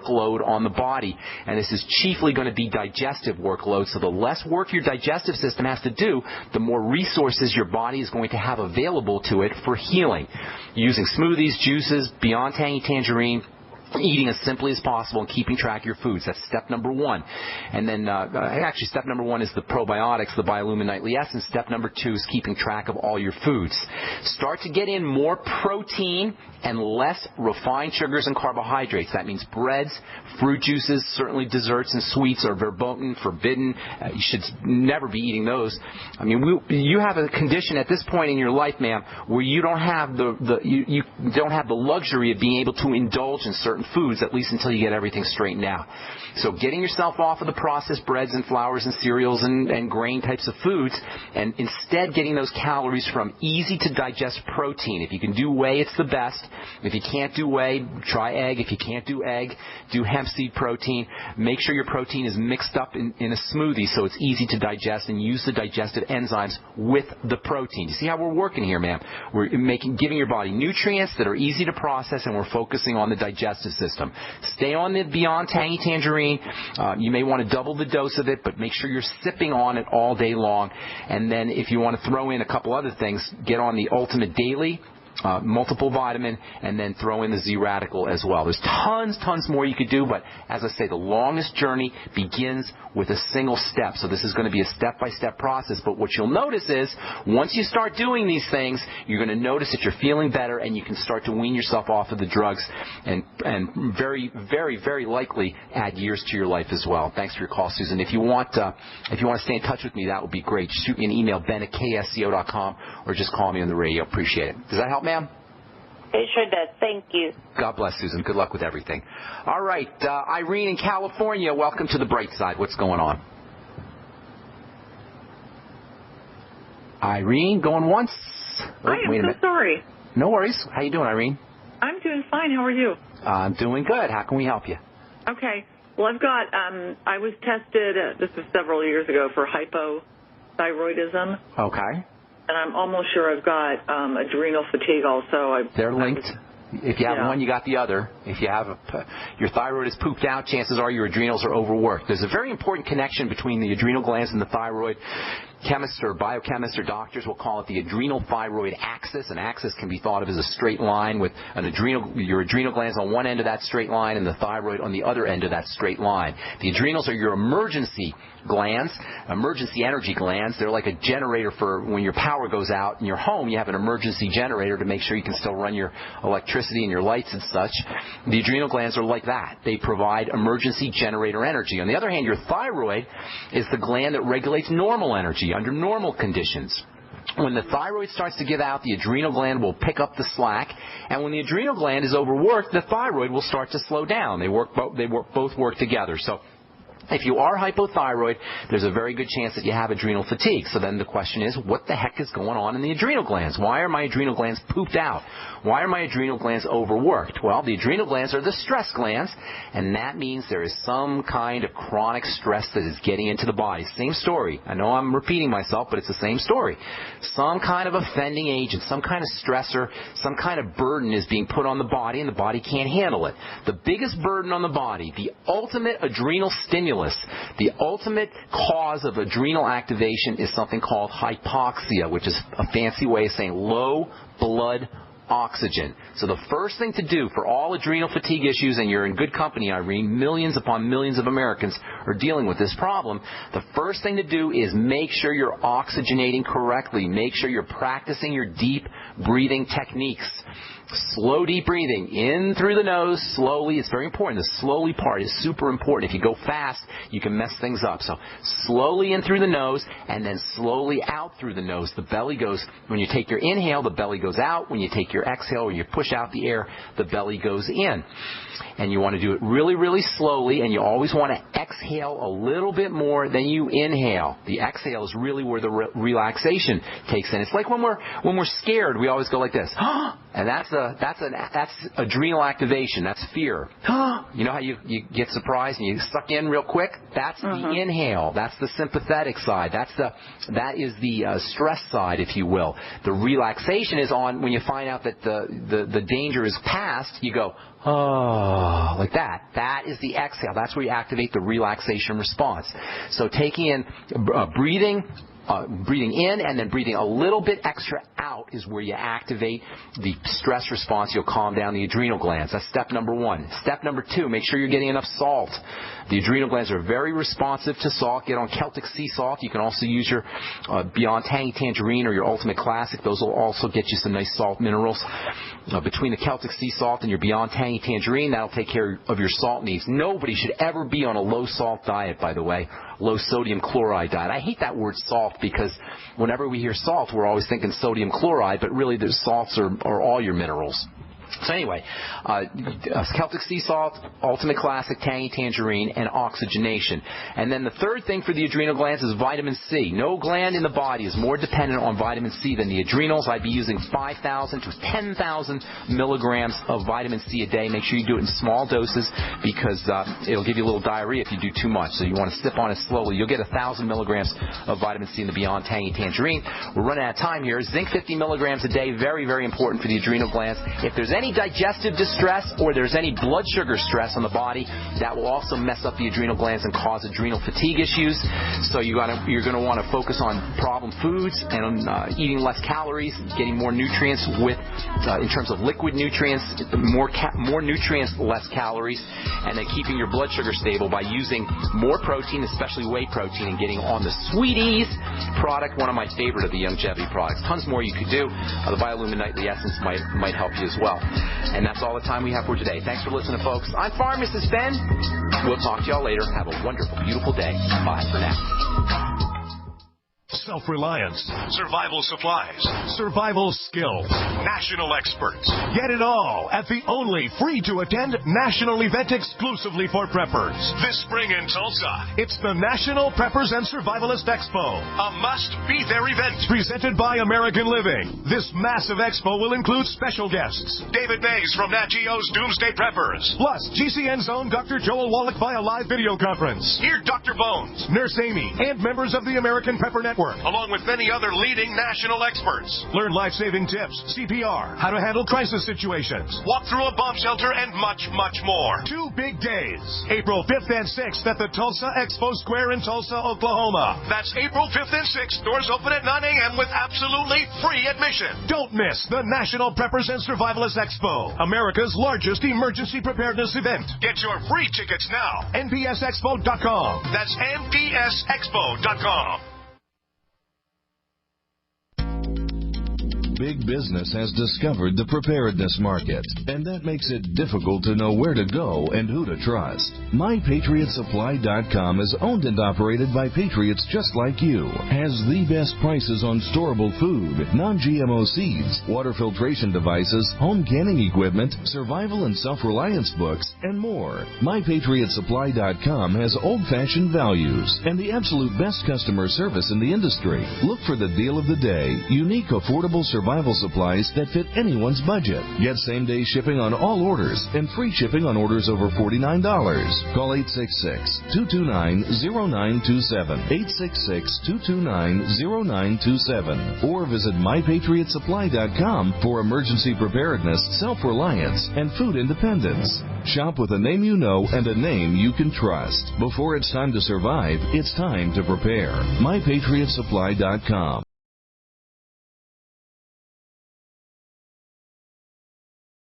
workload on the body. And this is chiefly going to be digestive workload. So the less work your digestive system has to do, the more resources your body is going to have available to it for healing. Using smoothies, juices, Beyond Tangy Tangerine, eating as simply as possible and keeping track of your foods. That's step number one. And then, actually, step number one is the probiotics, the Biolumin Nightly Essence. Step number two is keeping track of all your foods. Start to get in more protein and less refined sugars and carbohydrates. That means breads, fruit juices, certainly desserts and sweets are verboten, forbidden. You should never be eating those. I mean, you have a condition at this point in your life, ma'am, where you don't have you don't have the luxury of being able to indulge in certain foods, at least until you get everything straightened out. So getting yourself off of the processed breads and flours and cereals and grain types of foods, and instead getting those calories from easy to digest protein. If you can do whey, it's the best. If you can't do whey, try egg. If you can't do egg, do hemp seed protein. Make sure your protein is mixed up in a smoothie so it's easy to digest, and use the digestive enzymes with the protein. You see how we're working here, ma'am? We're giving your body nutrients that are easy to process, and we're focusing on the digestive system. Stay on the Beyond Tangy Tangerine. You may want to double the dose of it, but make sure you're sipping on it all day long. And then if you want to throw in a couple other things, get on the Ultimate Daily, multiple vitamin, and then throw in the Z-Radical as well. There's tons more you could do, but as I say, the longest journey begins with a single step. So this is going to be a step-by-step process, but what you'll notice is once you start doing these things, you're going to notice that you're feeling better, and you can start to wean yourself off of the drugs and very, very, very likely add years to your life as well. Thanks for your call, Susan. If you want to stay in touch with me, that would be great. Shoot me an email, ben@ksco.com, or just call me on the radio. Appreciate it. Does that help, ma'am? It sure does. Thank you. God bless, Susan. Good luck with everything. All right, Irene in California, welcome to the Brightside. What's going on? Irene, going once? I am so sorry. No worries. How you doing, Irene? I'm doing fine. How are you? I'm doing good. How can we help you? Okay. Well, I've got, I was tested, this was several years ago, for hypothyroidism. Okay. And I'm almost sure I've got adrenal fatigue also. They're linked. If you have one, you got the other. If you have your thyroid is pooped out, chances are your adrenals are overworked. There's a very important connection between the adrenal glands and the thyroid. Chemists or biochemists or doctors will call it the adrenal thyroid axis. An axis can be thought of as a straight line with your adrenal glands on one end of that straight line and the thyroid on the other end of that straight line. The adrenals are your emergency glands, emergency energy glands. They're like a generator for when your power goes out in your home. You have an emergency generator to make sure you can still run your electricity and your lights and such. The adrenal glands are like that. They provide emergency generator energy. On the other hand, your thyroid is the gland that regulates normal energy under normal conditions. When the thyroid starts to give out, the adrenal gland will pick up the slack, and when the adrenal gland is overworked, the thyroid will start to slow down. Both work together. So if you are hypothyroid, there's a very good chance that you have adrenal fatigue. So then the question is, what the heck is going on in the adrenal glands? Why are my adrenal glands pooped out? Why are my adrenal glands overworked? Well, the adrenal glands are the stress glands, and that means there is some kind of chronic stress that is getting into the body. Same story. I know I'm repeating myself, but it's the same story. Some kind of offending agent, some kind of stressor, some kind of burden is being put on the body, and the body can't handle it. The biggest burden on the body, the ultimate adrenal stimulus, the ultimate cause of adrenal activation is something called hypoxia, which is a fancy way of saying low blood oxygen. So the first thing to do for all adrenal fatigue issues, and you're in good company, Irene, millions upon millions of Americans are dealing with this problem. The first thing to do is make sure you're oxygenating correctly. Make sure you're practicing your deep breathing techniques. Slow, deep breathing. In through the nose, slowly. It's very important. The slowly part is super important. If you go fast, you can mess things up. So slowly in through the nose, and then slowly out through the nose. The belly goes, when you take your inhale, the belly goes out. When you take your exhale, or you push out the air, the belly goes in. And you want to do it really, really slowly, and you always want to exhale a little bit more than you inhale. The exhale is really where the relaxation takes in. It's like when we're scared, we always go like this. And that's adrenal activation. That's fear. You know how you get surprised and you suck in real quick? That's the inhale. That's the sympathetic side. That is the stress side, if you will. The relaxation is on when you find out that the danger is past. You go, oh, like that. That is the exhale. That's where you activate the relaxation response. So taking in, breathing in and then breathing a little bit extra out is where you activate the stress response. You'll calm down the adrenal glands. That's step number 1. Step number 2, make sure you're getting enough salt. The adrenal glands are very responsive to salt. Get on Celtic sea salt. You can also use your Beyond Tangy Tangerine or your Ultimate Classic. Those will also get you some nice salt minerals. Between the Celtic sea salt and your Beyond Tangy Tangerine, that'll take care of your salt needs. Nobody should ever be on a low salt diet, by the way. Low sodium chloride diet. I hate that word salt because whenever we hear salt, we're always thinking sodium chloride, but really the salts are all your minerals. So anyway, Celtic sea salt, Ultimate Classic, Tangy Tangerine, and oxygenation. And then the third thing for the adrenal glands is vitamin C. No gland in the body is more dependent on vitamin C than the adrenals. I'd be using 5,000 to 10,000 milligrams of vitamin C a day. Make sure you do it in small doses because it'll give you a little diarrhea if you do too much. So you want to sip on it slowly. You'll get 1,000 milligrams of vitamin C in the Beyond Tangy Tangerine. We're running out of time here. Zinc 50 milligrams a day, very, very important for the adrenal glands. If there's any digestive distress or there's any blood sugar stress on the body, that will also mess up the adrenal glands and cause adrenal fatigue issues. So you're going to want to focus on problem foods and on eating less calories, getting more nutrients with, in terms of liquid nutrients, more nutrients, less calories, and then keeping your blood sugar stable by using more protein, especially whey protein, and getting on the Sweeties product, one of my favorite of the longevity products. Tons more you could do. The Biolumin Nightly Essence might help you as well. And that's all the time we have for today. Thanks for listening, folks. I'm Pharmacist Ben. We'll talk to y'all later. Have a wonderful, beautiful day. Bye for now. Self-reliance, survival supplies, survival skills, national experts. Get it all at the only free-to-attend national event exclusively for preppers. This spring in Tulsa, it's the National Preppers and Survivalist Expo, a must-be-there event presented by American Living. This massive expo will include special guests, David Mays from Nat Geo's Doomsday Preppers, plus GCN's own Dr. Joel Wallach via live video conference. Hear Dr. Bones, Nurse Amy, and members of the American Prepper Network, along with many other leading national experts. Learn life-saving tips, CPR, how to handle crisis situations, walk through a bomb shelter, and much, much more. 2 big days, April 5th and 6th at the Tulsa Expo Square in Tulsa, Oklahoma. That's April 5th and 6th. Doors open at 9 a.m. with absolutely free admission. Don't miss the National Preppers and Survivalists Expo, America's largest emergency preparedness event. Get your free tickets now. NPSExpo.com. That's NPSExpo.com. Big business has discovered the preparedness market, and that makes it difficult to know where to go and who to trust. MyPatriotSupply.com is owned and operated by patriots just like you. Has the best prices on storable food, non-GMO seeds, water filtration devices, home canning equipment, survival and self-reliance books, and more. MyPatriotSupply.com has old-fashioned values and the absolute best customer service in the industry. Look for the deal of the day, unique, affordable survival supplies that fit anyone's budget. Get same-day shipping on all orders and free shipping on orders over $49. Call 866-229-0927, 866-229-0927, or visit MyPatriotSupply.com for emergency preparedness, self-reliance, and food independence. Shop with a name you know and a name you can trust. Before it's time to survive, it's time to prepare. MyPatriotSupply.com.